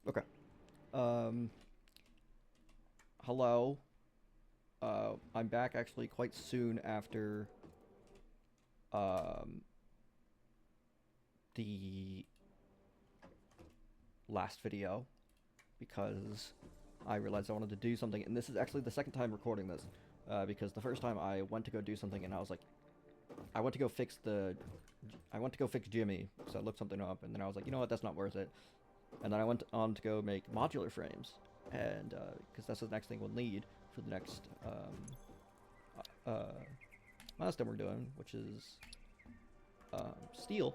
Okay. Um, Hello. I'm back actually quite soon after um, the last video because I realized I wanted to do something, and this is actually the second time recording this because the first time I went to go do something and I was like, I went to go fix Jimmy, so I looked something up, and then I was like, you know what, that's not worth it. And then I went on to go make modular frames, and because that's the next thing we'll need for the next uh, milestone we're doing, which is steel.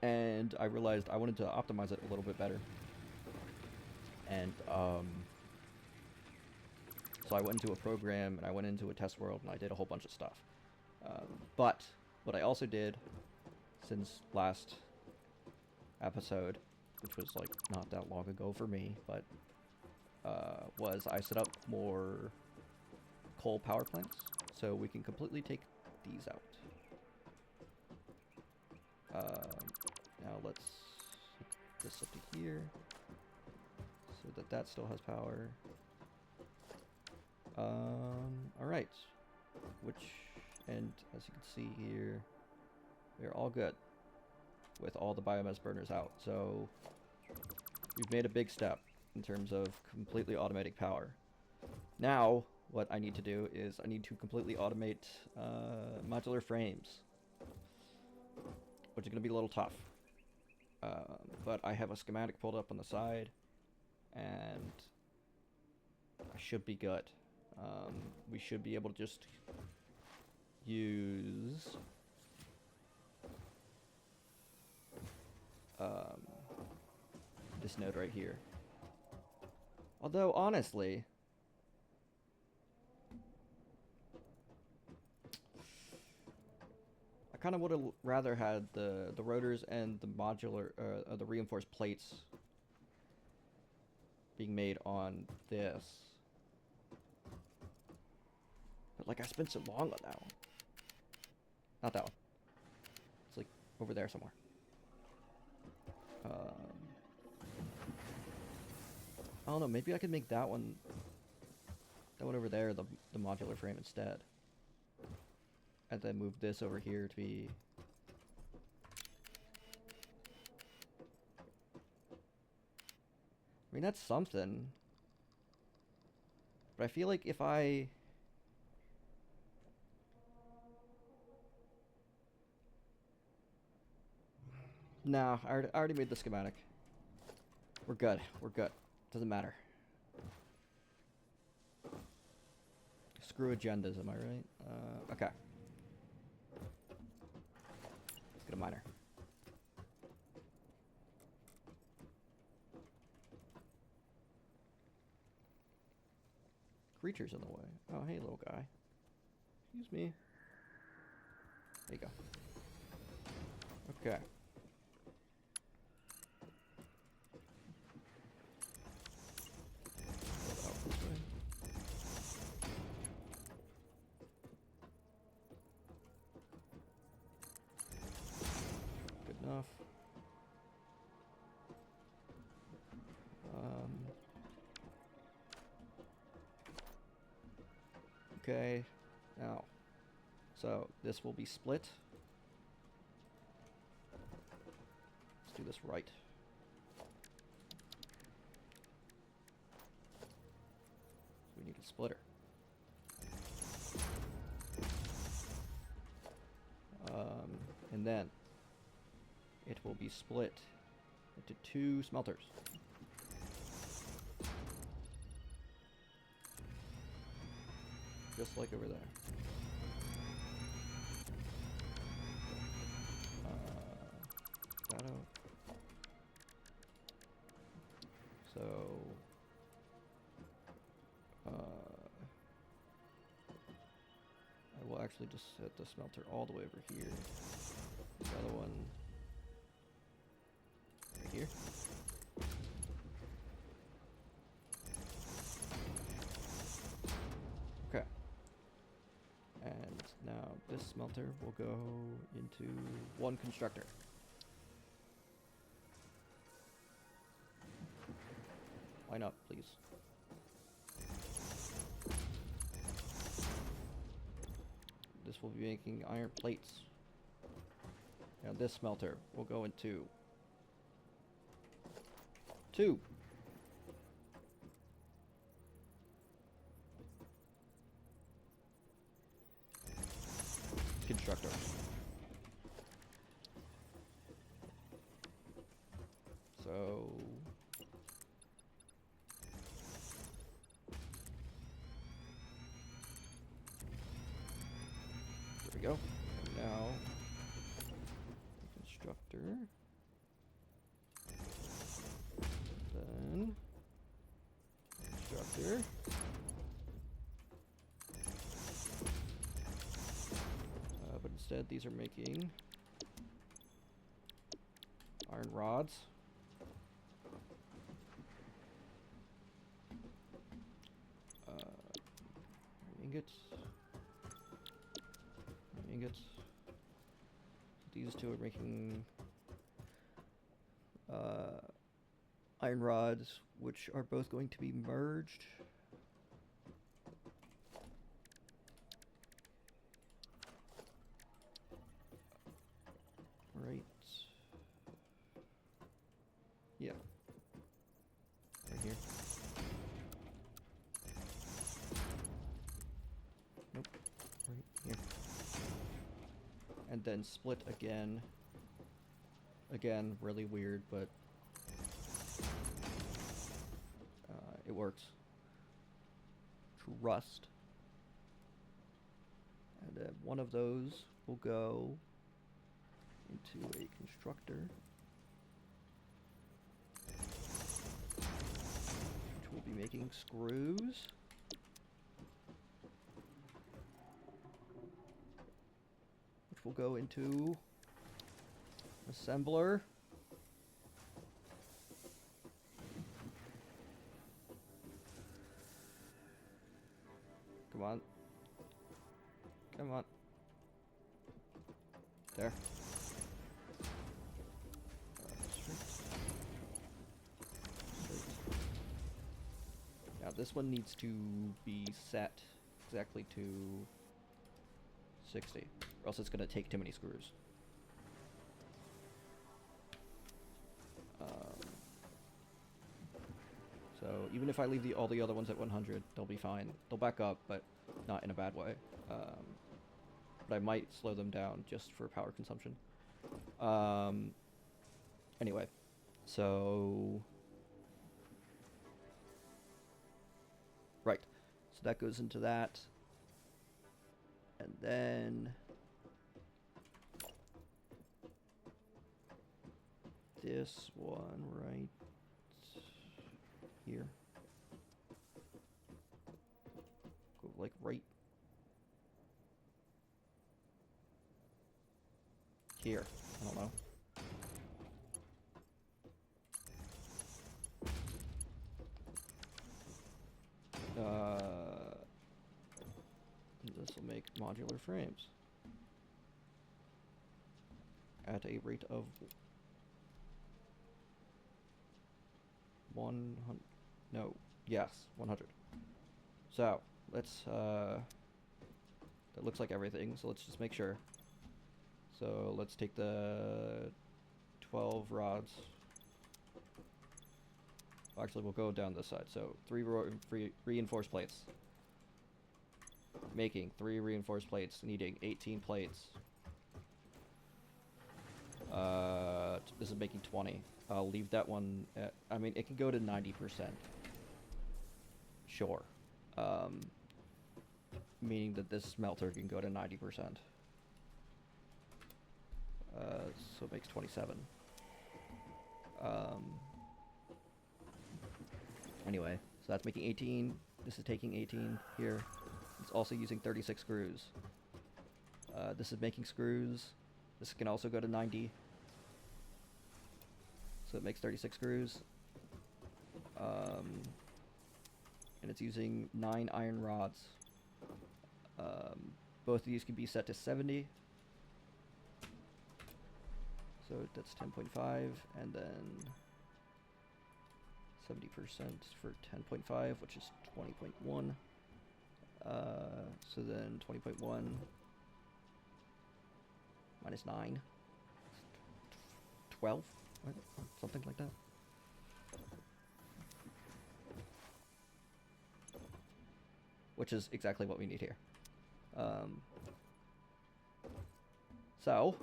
And I realized I wanted to optimize it a little bit better, and so I went into a program and I went into a test world and I did a whole bunch of stuff. But what I also did since last episode, which was like not that long ago for me, but was I set up more coal power plants so we can completely take these out. Now let's hook this up to here so that that still has power. Alright. And as you can see here, they're all good with all the biomass burners out. So we've made a big step in terms of completely automating power. Now, what I need to do is I need to completely automate modular frames, which is going to be a little tough. But I have a schematic pulled up on the side, and I should be good. We should be able to just use this node right here. Although, honestly, I kind of would have rather had the rotors and the modular, the reinforced plates being made on this. But, like, I spent so long on that one. Not that one. It's, like, over there somewhere. I don't know, maybe I could make that one over there, the modular frame instead. And then move this over here to be... I mean, that's something. But I feel like if I... Nah, I already made the schematic. We're good. We're good. Doesn't matter. Screw agendas, am I right? Okay. Let's get a miner. Creatures in the way. Oh, hey, little guy. Excuse me. There you go. Okay. Out this way. Good enough. Okay. Now, so this will be split. Let's do this right. So we need a splitter. And then it will be split into 2 smelters. Just like over there. That out. So, I will actually just set the smelter all the way over here. The other one right here. Okay. And now this smelter will go into 1 constructor. Line up, please. This will be making iron plates. Now this smelter will go into 2. Constructor. So there we go. And now constructor. Then constructor. But instead these are making iron rods. Ingots. Ingots. These two are making iron rods, which are both going to be merged. Right. Yeah. Right here. Nope. Right here. And then split again. Again, really weird, but it works. Trust. And then one of those will go into a constructor, which will be making screws. Which will go into assembler. Come on. Come on. There. Now this one needs to be set exactly to 60, or else it's going to take too many screws. So even if I leave all the other ones at 100, they'll be fine. They'll back up, but not in a bad way. But I might slow them down just for power consumption. Anyway, so right, so that goes into that, and then this one right here. Go like right here. I don't know. This will make modular frames at a rate of 100. No, yes, 100. So let's. That looks like everything. So let's just make sure. So let's take the 12 rods. Actually, we'll go down this side. So 3 reinforced plates. Making 3 reinforced plates, needing 18 plates. This is making 20. I'll leave that one at, I mean, it can go to 90%. Sure. Meaning that this smelter can go to 90%. So it makes 27. Anyway, so that's making 18. This is taking 18 here. It's also using 36 screws. This is making screws. This can also go to 90. So it makes 36 screws. And it's using 9 iron rods. Both of these can be set to 70. So that's 10.5, and then 70% for 10.5, which is 20.1. So then 20.1 minus 9. 12? Something like that. Which is exactly what we need here. So,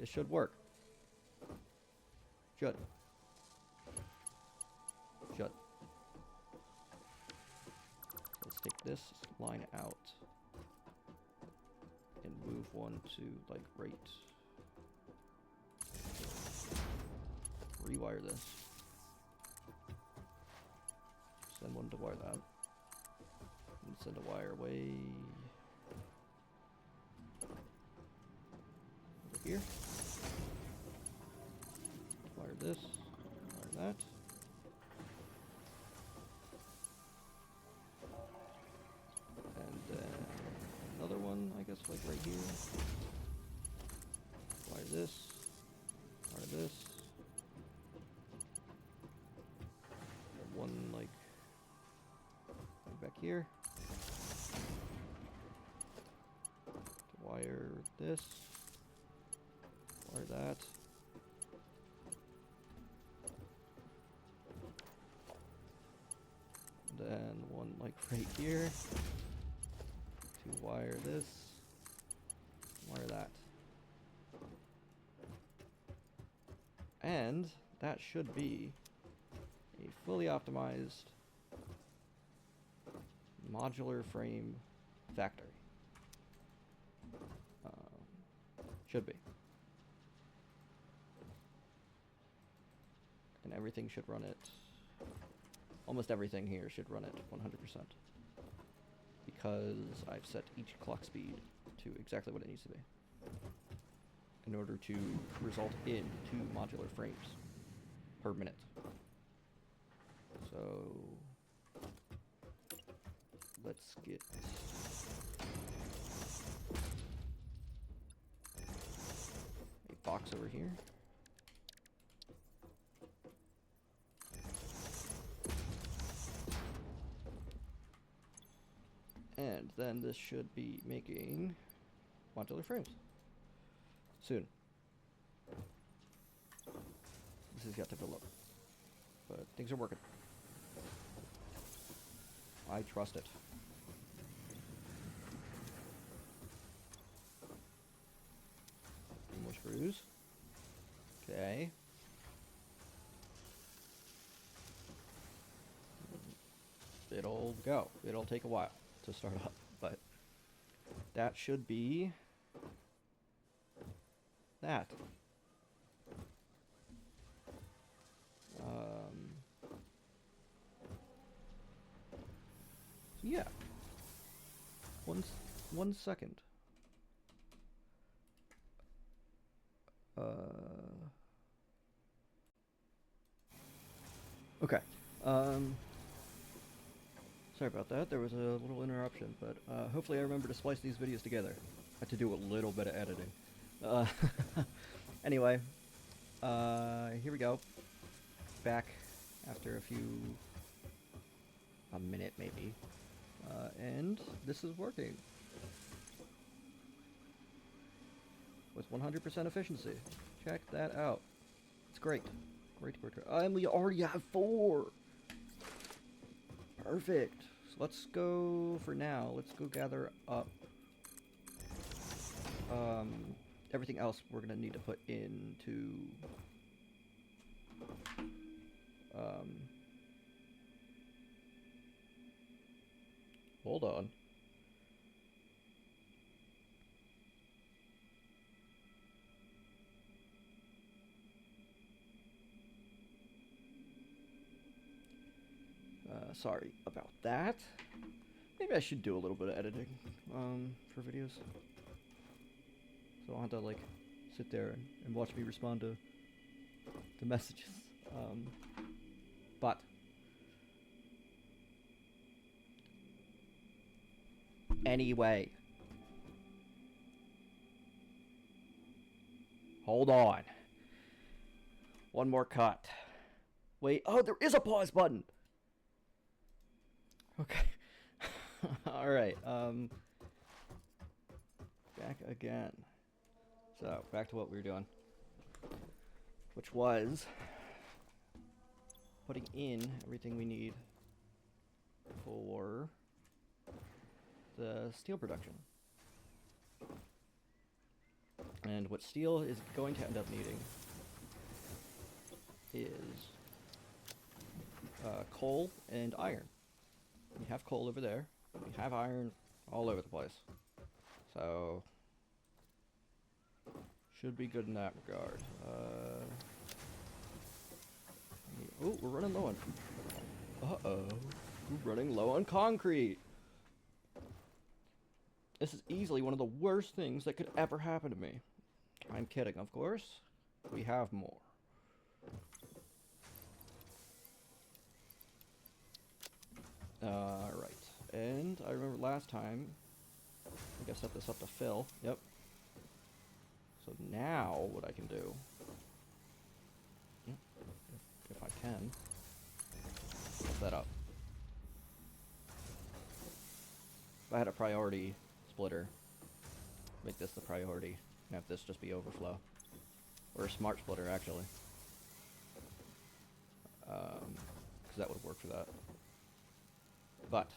this should work. Should. Let's take this line out and move one to like right. Rewire this. Send one to wire that. And send a wire way over here. Wire this. Wire that. And then another one, I guess, like right here. Wire this. Wire this. And one like back here. Wire this. Wire that. Then one like right here. To wire this. Wire that. And that should be a fully optimized modular frame factory. Should be. And everything should run it. Almost everything here should run at 100%. Because I've set each clock speed to exactly what it needs to be. In order to result in 2 modular frames per minute. So let's get a box over here. And then this should be making modular frames soon. This has got to fill up, but things are working. I trust it. More screws. Okay. It'll go. It'll take a while to start up, but that should be that. Yeah. One second. Okay. Sorry about that. There was a little interruption, but hopefully I remember to splice these videos together. I had to do a little bit of editing. Anyway, here we go. Back after a minute maybe. And this is working. With 100% efficiency. Check that out. It's great. Great. And we already have 4! Perfect. So let's go, for now, let's go gather up everything else we're going to need to put into hold on. Sorry about that. Maybe I should do a little bit of editing for videos. So I don't have to like sit there and watch me respond to messages. But anyway, hold on. One more cut. Wait, oh, there is a pause button! Okay. Alright, back again. So, back to what we were doing. Which was putting in everything we need for the steel production. And what steel is going to end up needing is coal and iron. We have coal over there. We have iron all over the place. So, should be good in that regard. Oh, we're running low on... Uh-oh. We're running low on concrete. This is easily one of the worst things that could ever happen to me. I'm kidding, of course. We have more. Right. And I remember last time, I think I set this up to fill. Yep. So now what I can do, if I can, set that up. If I had a priority splitter, make this the priority, and have this just be overflow. Or a smart splitter, actually. Because that would work for that. But,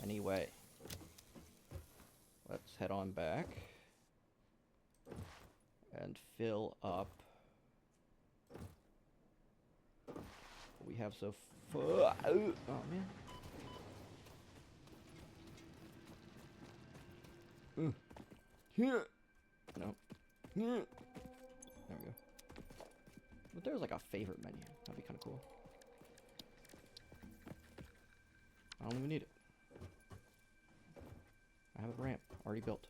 anyway, let's head on back and fill up what we have so far. Oh, man. Here. No. Here. There we go. But there's like a favorite menu. That'd be kind of cool. I don't even need it. I have a ramp already built.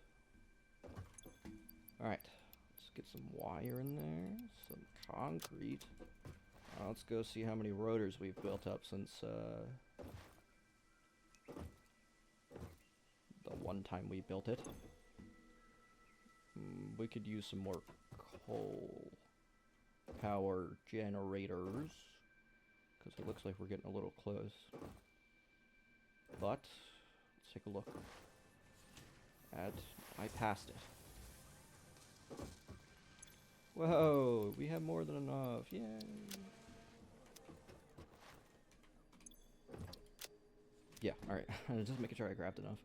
Alright. Let's get some wire in there. Some concrete. Let's go see how many rotors we've built up since the one time we built it. We could use some more coal power generators, because it looks like we're getting a little close. But let's take a look at... I passed it. Whoa, we have more than enough. Yay! Yeah, alright. Just making sure I grabbed enough.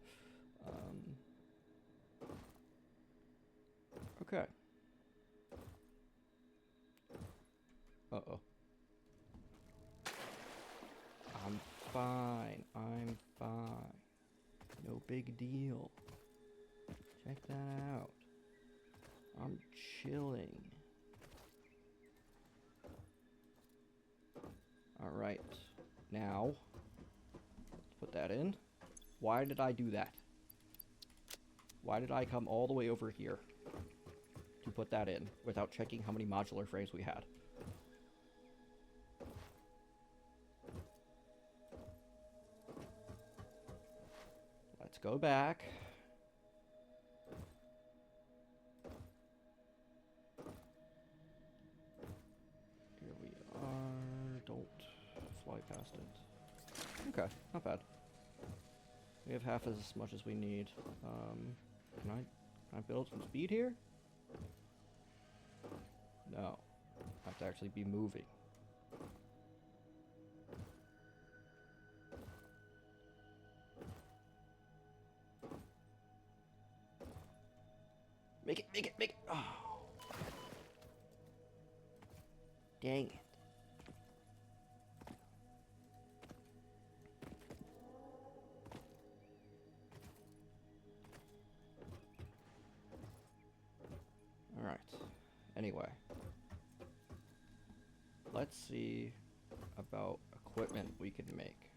Okay. Uh-oh. I'm fine. I'm fine. No big deal. Check that out. I'm chilling. Alright. Now, let's put that in. Why did I do that? Why did I come all the way over here to put that in without checking how many modular frames we had? Let's go back. Here we are. Don't fly past it. Okay, not bad. We have half as much as we need. Can I build some speed here? No. I have to actually be moving. Make it, make it, make it! Oh. Dang it. Alright. Anyway. Let's see about equipment we can make.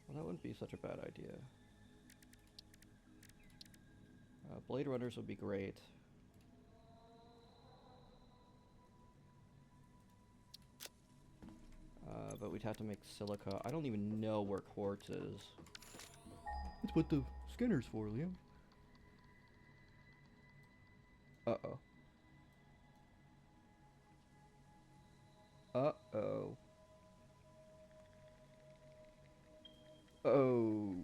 Well, that wouldn't be such a bad idea. Blade runners would be great. but we'd have to make silica. I don't even know where quartz is. That's what the scanner's for, Liam. Uh-oh. Uh-oh. Oh.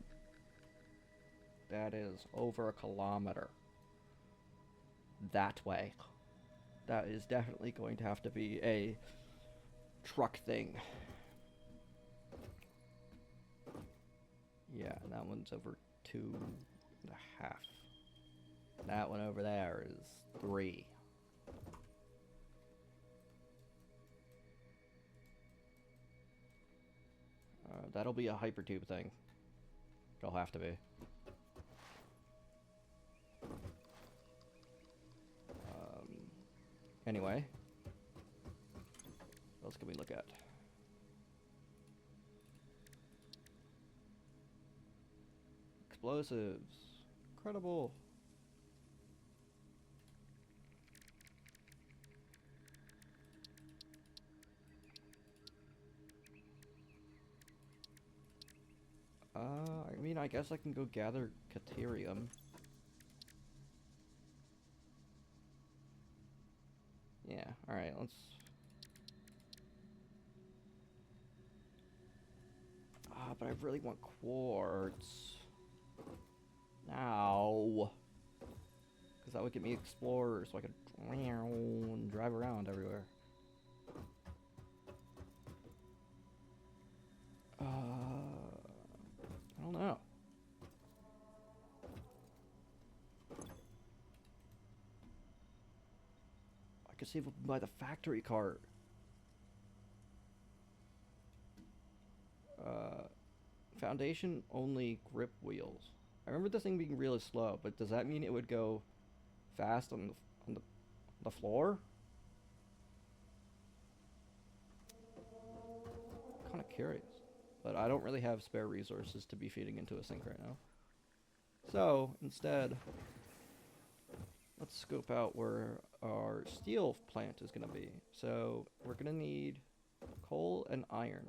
That is over a kilometer. That way. That is definitely going to have to be a truck thing. Yeah, and that one's over 2.5. That one over there is 3. That'll be a hypertube thing. It'll have to be. Anyway. What else can we look at? Explosives. Incredible. I mean, I guess I can go gather Caterium. Yeah, alright, let's... but I really want quartz. Now. Because that would get me Explorer, so I could drive around everywhere. I don't know. I could see if we can buy the factory cart. Foundation only grip wheels. I remember this thing being really slow, but does that mean it would go fast on the floor? Kind of curious, but I don't really have spare resources to be feeding into a sink right now. So instead, let's scope out where our steel plant is going to be. So we're going to need coal and iron.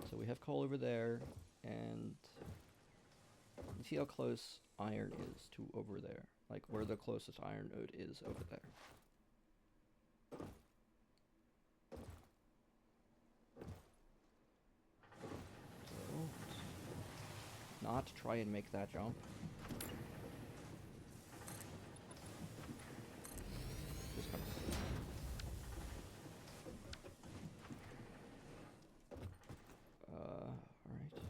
So we have coal over there, and let's see how close iron is to over there. Like where the closest iron node is over there. So, not try and make that jump. Just kind of see. Alright.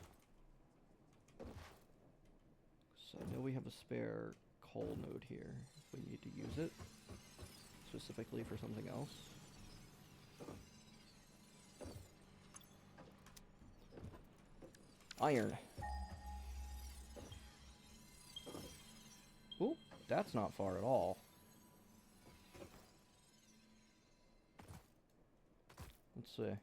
So I know we have a spare coal node here if we need to use it. Specifically for something else. Iron. Ooh, that's not far at all. Let's see.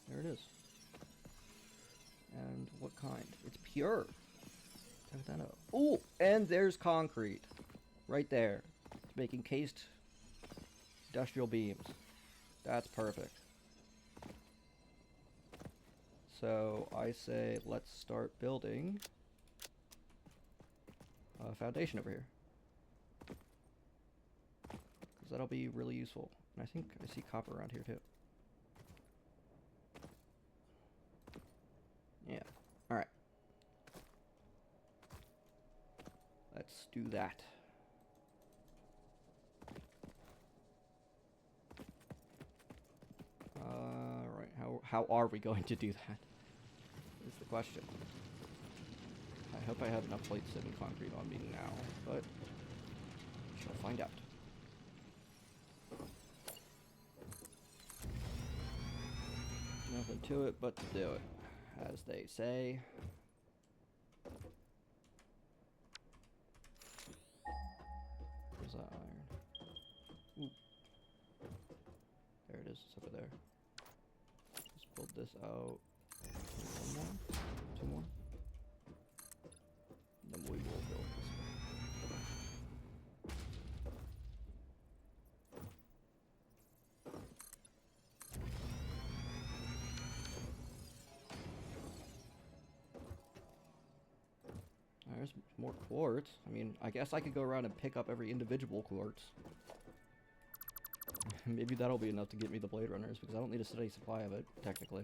There it is. And what kind? It's pure. Check that out. Ooh, and there's concrete. Right there. It's making cased industrial beams. That's perfect. So I say let's start building a foundation over here. Because that'll be really useful. And I think I see copper around here too. Yeah. Alright. Let's do that. Right. How are we going to do that? Is the question. I hope I have enough plates and concrete on me now, but we shall find out. Nothing to it but to do it, as they say. Where's that iron? Ooh. There it is, it's over there. this out. One more? 2 more? Then we will build this one. There's more quartz. I mean, I guess I could go around and pick up every individual quartz. Maybe that'll be enough to get me the Blade Runners, because I don't need a steady supply of it, technically.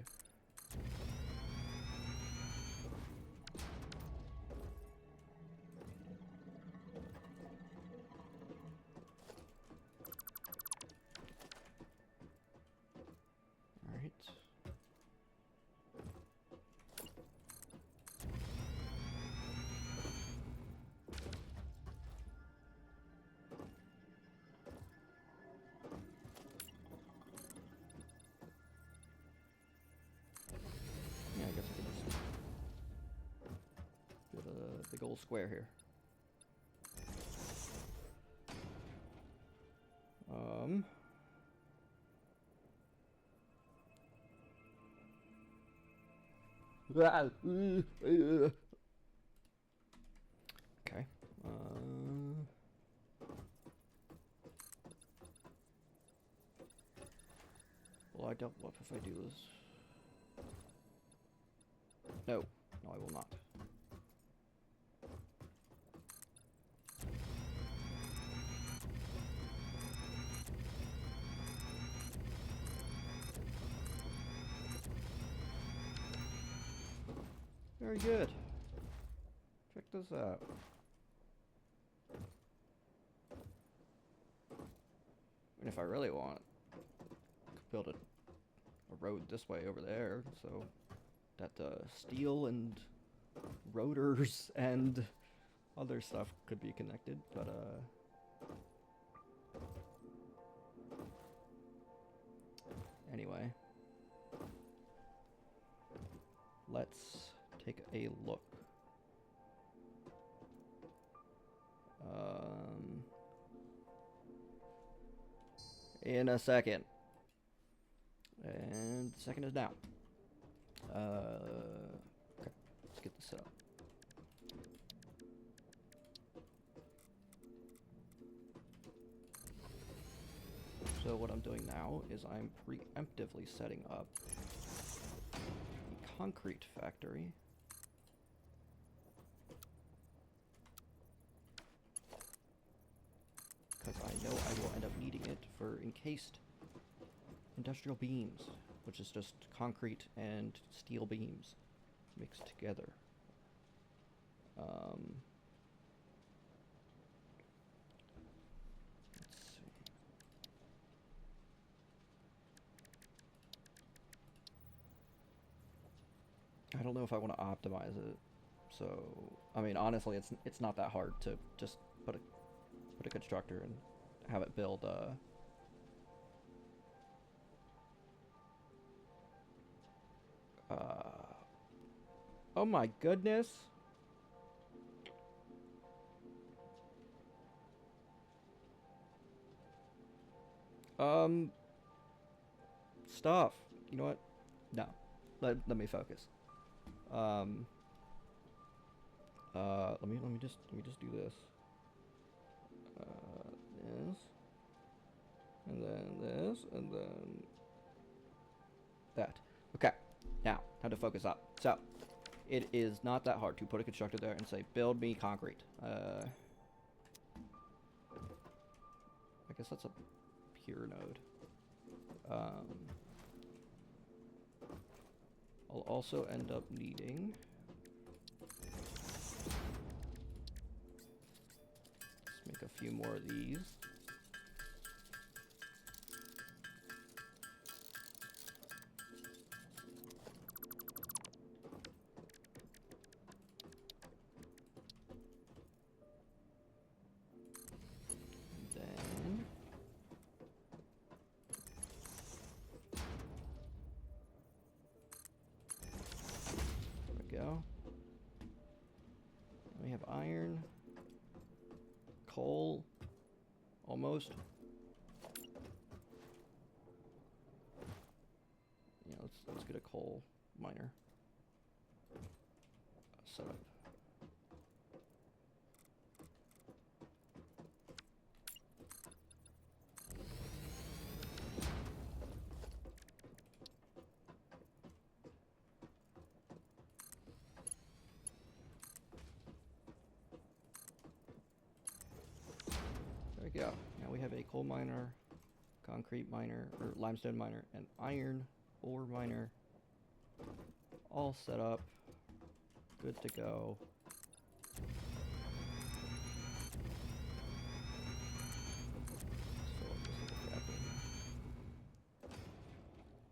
Alright. Yeah, I guess I can just build a big old square here. Okay. Well, I doubt what if I do this. No, no, I will not. Very good. Check this out. And if I really want, I could build a road this way over there, so that steel and rotors and other stuff could be connected, but anyway, let's take a look. In a second. And the second is now. Okay, let's get this set up. So what I'm doing now is I'm preemptively setting up a concrete factory. Because I know I will end up needing it for encased industrial beams, which is just concrete and steel beams mixed together. Let's see. I don't know if I want to optimize it. So, I mean, honestly, it's not that hard to just put a constructor and have it build oh my goodness. Stuff. You know what? No. Let me focus. Let me just do this. This. And then this, and then that. Okay. Now, time to focus up. So, it is not that hard to put a constructor there and say, build me concrete. I guess that's a pure node. I'll also end up needing let's make a few more of these. Go. We have iron, coal, almost. Yeah, let's get a coal miner set up. There we go. Now we have a coal miner, concrete miner, or limestone miner, and iron ore miner all set up. Good to go.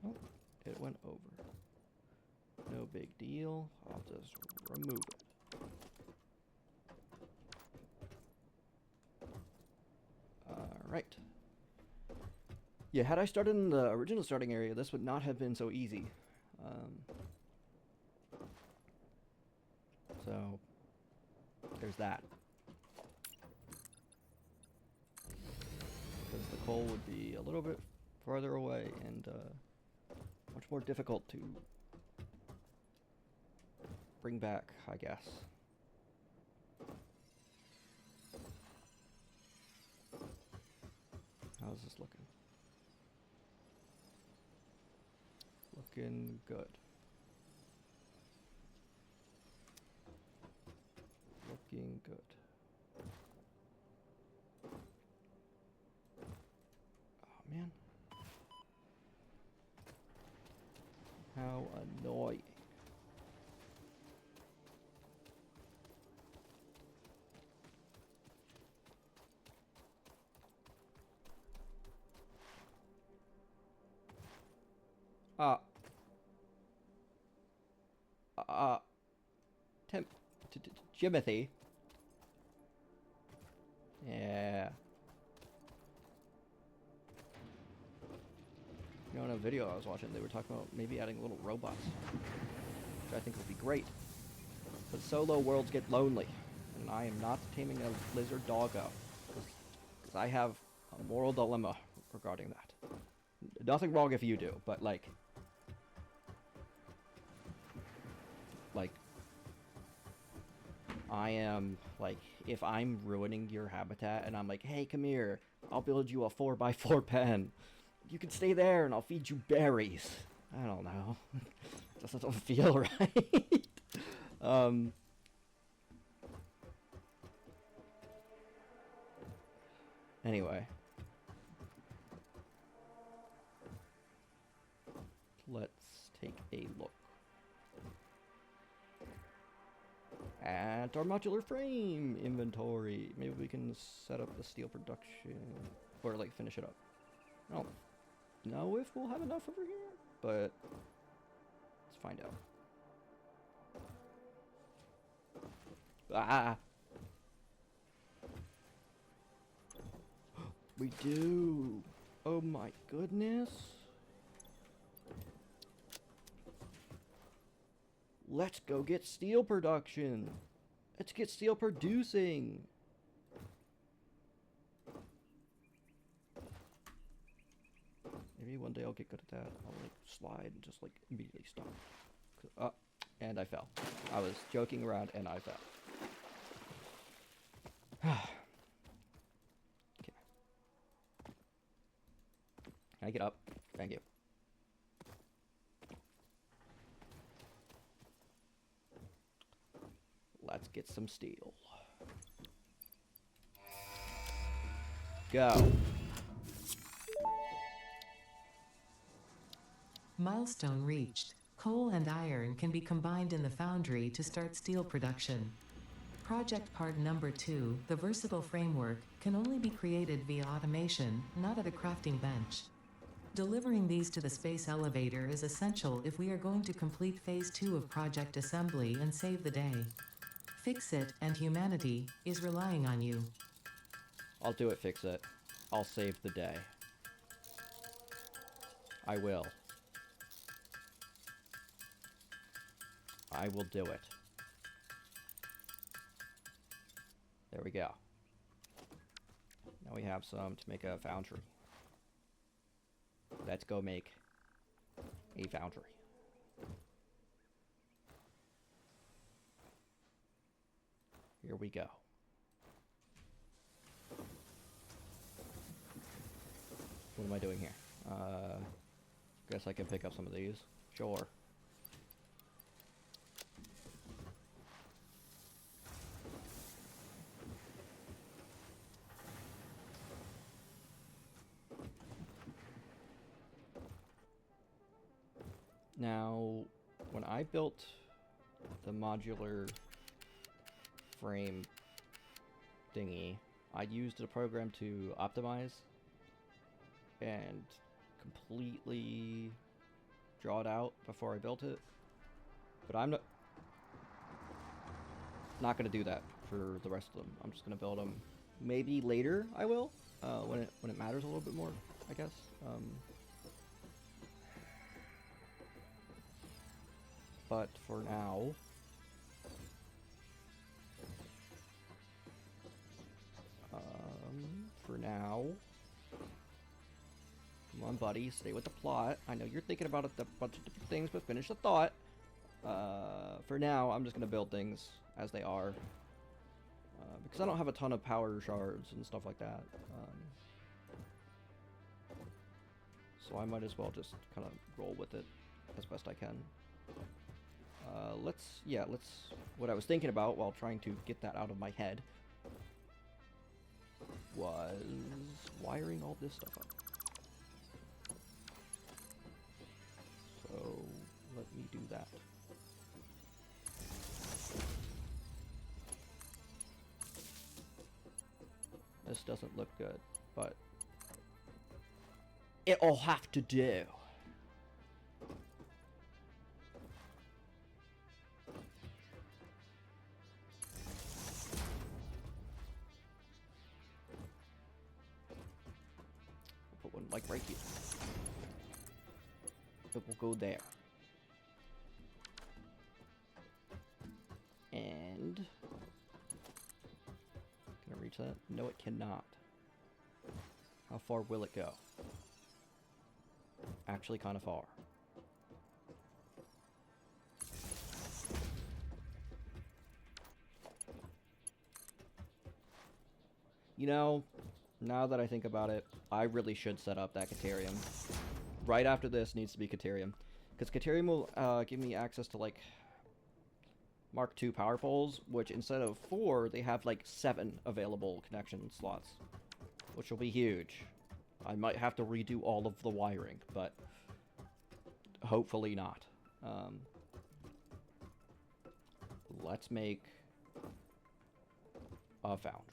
Oh, it went over. No big deal. I'll just remove it. Alright. Yeah, had I started in the original starting area, this would not have been so easy. So, there's that. Because the coal would be a little bit farther away and much more difficult to bring back, I guess. How's this looking? Looking good. Looking good. Oh man. How annoying. Jimothy. Yeah. You know, in a video I was watching, they were talking about maybe adding little robots, which I think would be great. But solo worlds get lonely, and I am not taming a lizard doggo, because I have a moral dilemma regarding that. Nothing wrong if you do, but like, I am, like, if I'm ruining your habitat and I'm like, hey, come here, I'll build you a 4x4 pen. You can stay there and I'll feed you berries. I don't know. It just doesn't feel right. Anyway. Let's take a look at our modular frame inventory. Maybe we can set up the steel production, or like finish it up. I don't know if we'll have enough over here, but let's find out. Ah! We do! Oh my goodness! Let's go get steel production! Let's get steel producing! Maybe one day I'll get good at that. I'll like slide and just like immediately stop. And I fell. I was joking around and I fell. Okay. Can I get up? Thank you. Let's get some steel. Go. Milestone reached. Coal and iron can be combined in the foundry to start steel production. Project part number 2, the versatile framework, can only be created via automation, not at a crafting bench. Delivering these to the space elevator is essential if we are going to complete phase 2 of project assembly and save the day. Fix It and humanity is relying on you. I'll do it, Fix It. I'll save the day. I will. I will do it. There we go. Now we have some to make a foundry. Let's go make a foundry. Here we go. What am I doing here? Guess I can pick up some of these. Sure. Now, when I built the modular frame thingy, I used a program to optimize and completely draw it out before I built it. But I'm not going to do that for the rest of them. I'm just going to build them. Maybe later I will, when it matters a little bit more, I guess. But for now, come on, buddy, stay with the plot. I know you're thinking about a bunch of different things, but finish the thought. For now, I'm just gonna build things as they are, because I don't have a ton of power shards and stuff like that. So I might as well just kind of roll with it as best I can. Let's. What I was thinking about while trying to get that out of my head was wiring all this stuff up. So let me do that. This doesn't look good, but it'll have to do. Put one like right here. It will go there. And can I reach that? No, it cannot. How far will it go? Actually, kind of far. You know, now that I think about it, I really should set up that Caterium. Right after this needs to be Caterium. Because Caterium will give me access to, like, Mark II power poles, which instead of 4, they have, like, 7 available connection slots. Which will be huge. I might have to redo all of the wiring, but hopefully not. Let's make a foundry.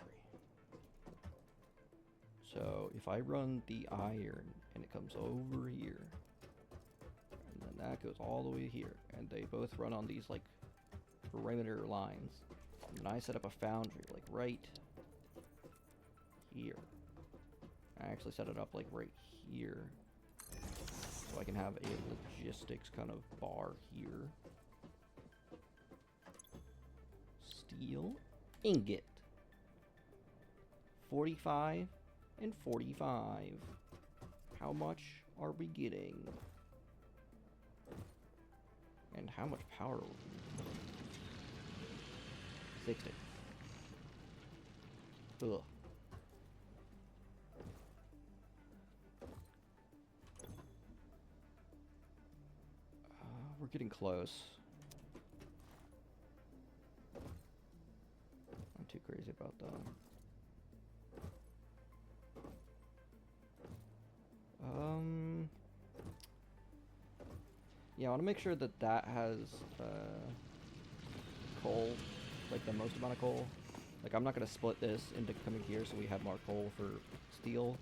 So if I run the iron and it comes over here, and then that goes all the way here, and they both run on these like perimeter lines, and then I set up a foundry like right here. I actually set it up like right here, so I can have a logistics kind of bar here. Steel ingot. 45 and 45. How much are we getting? And how much power? 60. Ugh. We're getting close. I'm too crazy about that. Yeah, I want to make sure that that has coal, like the most amount of coal. Like, I'm not going to split this into coming here so we have more coal for steel,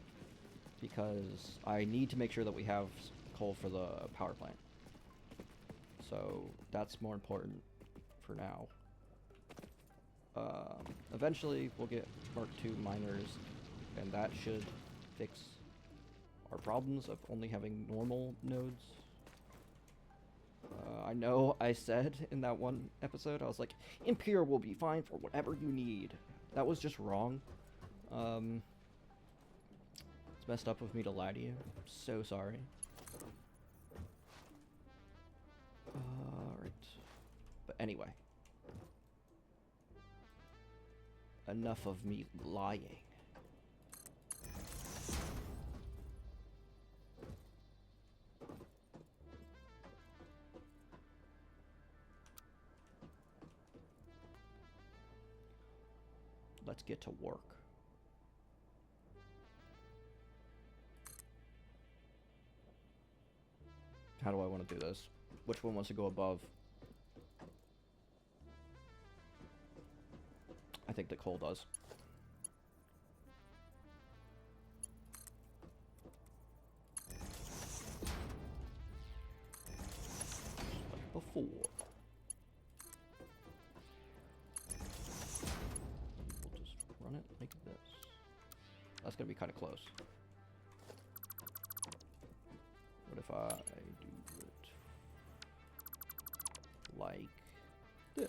because I need to make sure that we have coal for the power plant. So that's more important for now. Eventually we'll get Mark II miners, and that should fix our problems of only having normal nodes. I know I said in that one episode, I was like, Imperial will be fine for whatever you need. That was just wrong. It's messed up of me to lie to you. I'm so sorry. anyway. Enough of me lying. Let's get to work. How do I want to do this? Which one wants to go above? I think the coal does. Like before. We'll just run it like this. That's gonna be kind of close. What if I do it like this?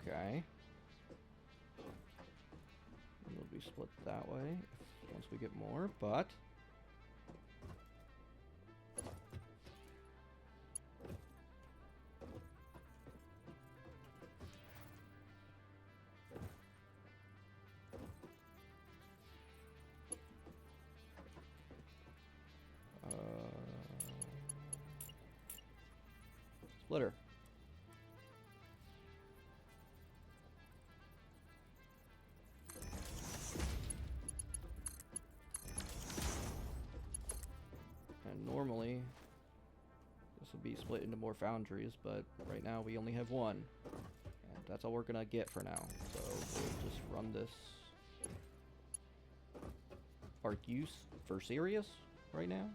Okay. It'll be split that way once we get more, but splitter. And normally this would be split into more foundries, but right now we only have one. And that's all we're gonna get for now. So we'll just run this. Arc use for serious right now.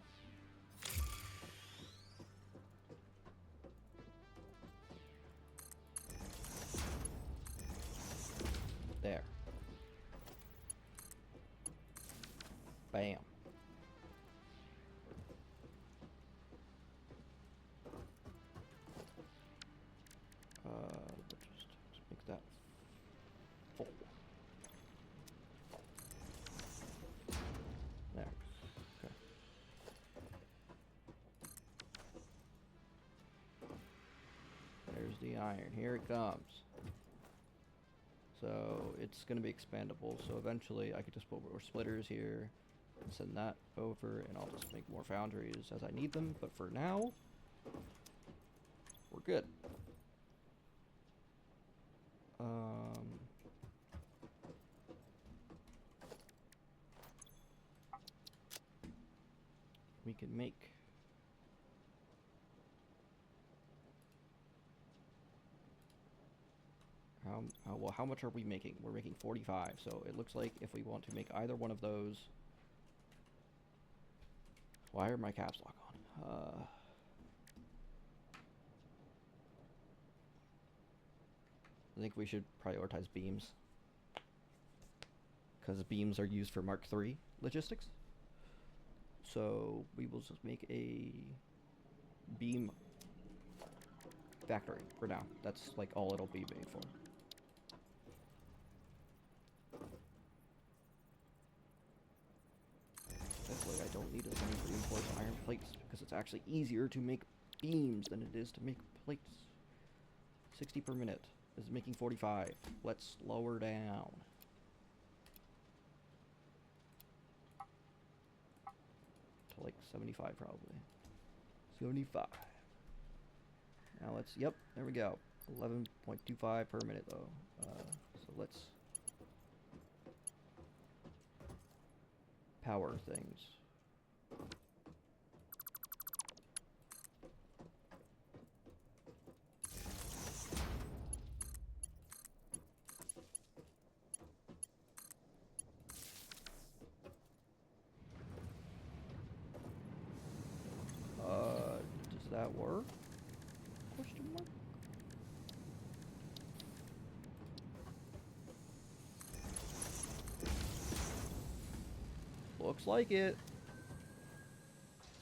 There. Bam. Let's make that full. There. Okay. There's the iron. Here it comes. So it's going to be expandable. So eventually I could just put more splitters here and send that over, and I'll just make more foundries as I need them. But for now, we're good. We can make how much are we making? We're making 45, so it looks like if we want to make either one of those. Why are my caps lock on? I think we should prioritize beams, because beams are used for Mark III logistics. So we will just make a beam factory for now. That's like all it'll be made for. Thankfully, I don't need as many reinforced iron plates because it's actually easier to make beams than it is to make plates. 60 per minute is making 45. Let's lower down. To like 75 probably. 75. Now let's, yep, there we go. 11.25 per minute though. So let's power things. Does that work? Question mark? Looks like it.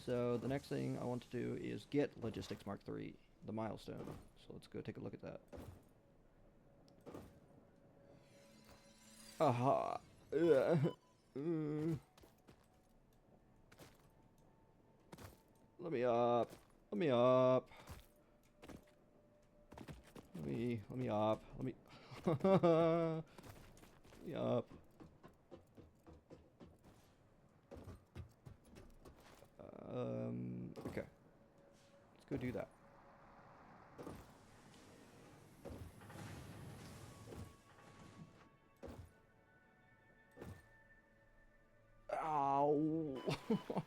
So the next thing I want to do is get Logistics Mark III, the milestone. So let's go take a look at that. Aha. Let me up. Let me up. Let me up. Let me let me up. Okay. Let's go do that. Ow. Alright.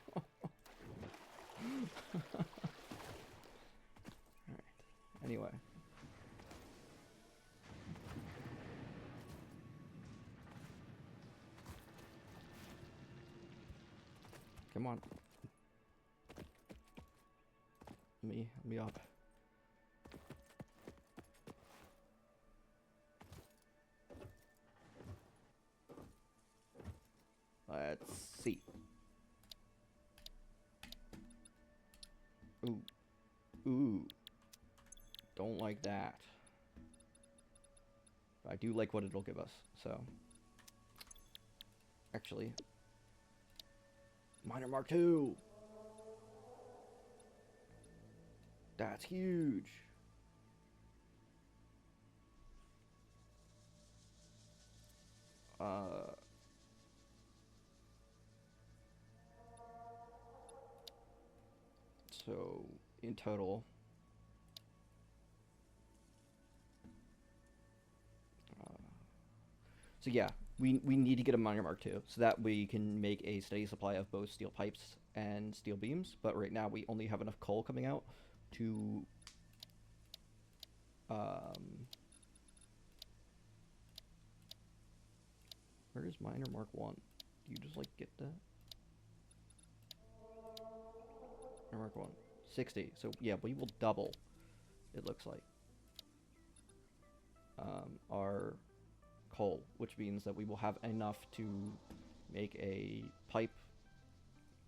Anyway. Come on. Let me up. Let's see. Ooh. Ooh. Don't like that. But I do like what it'll give us, so. Actually. Miner Mark II! That's huge! So, in total, so yeah, we need to get a miner mark II so that we can make a steady supply of both steel pipes and steel beams. But right now we only have enough coal coming out to where is miner mark I? Do you just like get that? Miner mark I, 60. So yeah, we will double. It looks like our coal, which means that we will have enough to make a pipe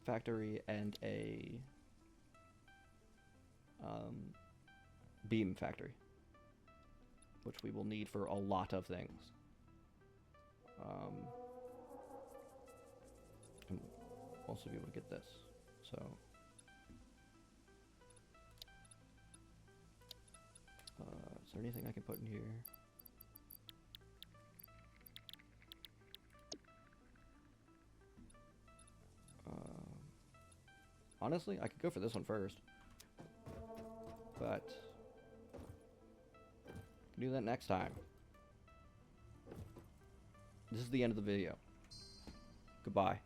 factory and a beam factory, which we will need for a lot of things. And also be able to get this. So is there anything I can put in here? Honestly, I could go for this one first, but do that next time. This is the end of the video. Goodbye.